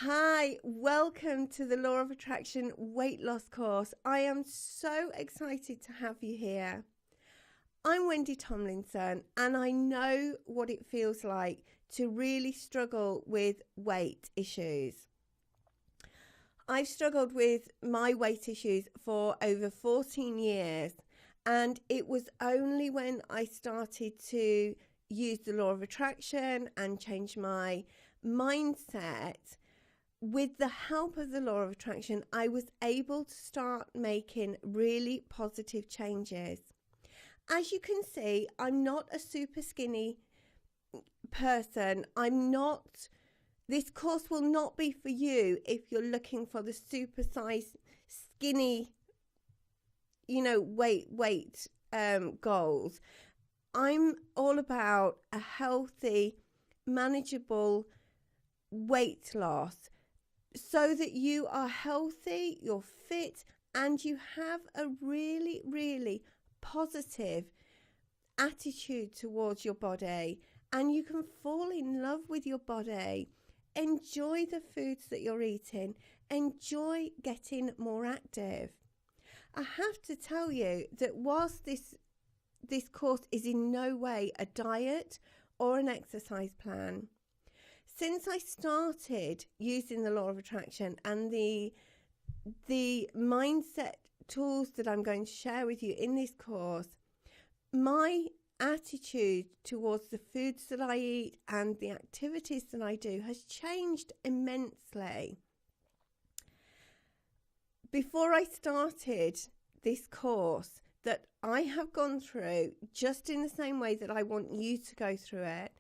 Hi, welcome to the Law of Attraction weight loss course. I am so excited to have you here. I'm Wendy Tomlinson, and I know what it feels like to really struggle with weight issues. I've struggled with my weight issues for over 14 years, and it was only when I started to use the Law of Attraction and change my mindset. With the help of the Law of Attraction, I was able to start making really positive changes. As you can see, I'm not a super skinny person. This course will not be for you if you're looking for the super size, skinny, weight goals. I'm all about a healthy, manageable weight loss, so that you are healthy, you're fit, and you have a really, really positive attitude towards your body, and you can fall in love with your body, enjoy the foods that you're eating, enjoy getting more active. I have to tell you that whilst this course is in no way a diet or an exercise plan, since I started using the Law of Attraction and the mindset tools that I'm going to share with you in this course, my attitude towards the foods that I eat and the activities that I do has changed immensely. Before I started this course that I have gone through, just in the same way that I want you to go through it,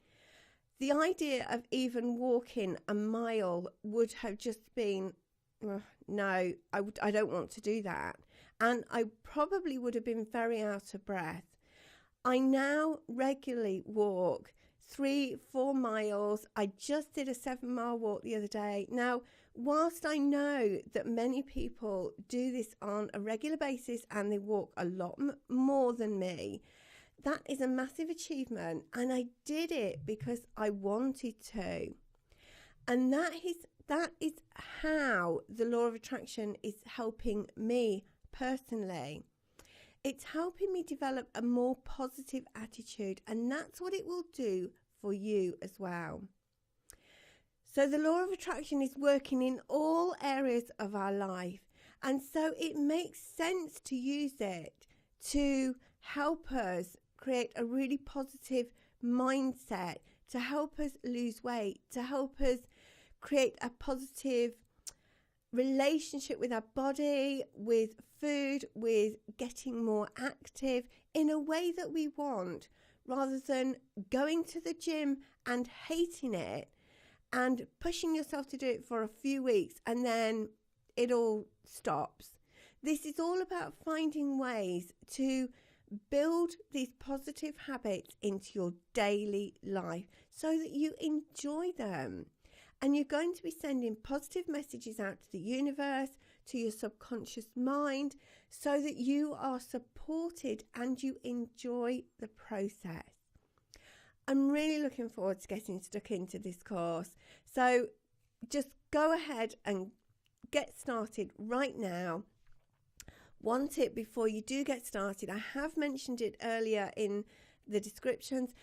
the idea of even walking a mile would have just been, no, I don't want to do that. And I probably would have been very out of breath. I now regularly walk 3-4 miles. I just did a 7-mile walk the other day. Now, whilst I know that many people do this on a regular basis and they walk a lot more than me, that is a massive achievement, and I did it because I wanted to. And that is how the Law of Attraction is helping me personally. It's helping me develop a more positive attitude, and that's what it will do for you as well. So the Law of Attraction is working in all areas of our life, and so it makes sense to use it to help us create a really positive mindset, to help us lose weight, to help us create a positive relationship with our body, with food, with getting more active in a way that we want, rather than going to the gym and hating it and pushing yourself to do it for a few weeks and then it all stops. This is all about finding ways to build these positive habits into your daily life so that you enjoy them. And you're going to be sending positive messages out to the universe, to your subconscious mind, so that you are supported and you enjoy the process. I'm really looking forward to getting stuck into this course. So just go ahead and get started right now. One tip before you do get started, I have mentioned it earlier in the descriptions,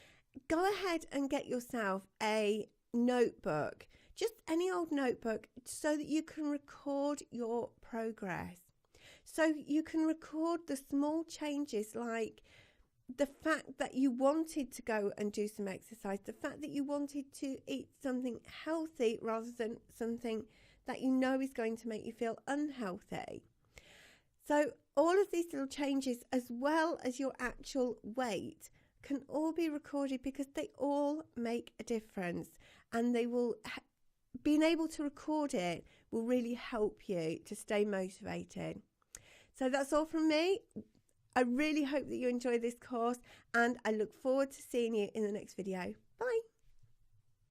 go ahead and get yourself a notebook, just any old notebook, so that you can record your progress. So you can record the small changes, like the fact that you wanted to go and do some exercise, the fact that you wanted to eat something healthy rather than something that you know is going to make you feel unhealthy. So all of these little changes, as well as your actual weight, can all be recorded because they all make a difference, and they will being able to record it will really help you to stay motivated. So that's all from me. I really hope that you enjoy this course, and I look forward to seeing you in the next video. Bye.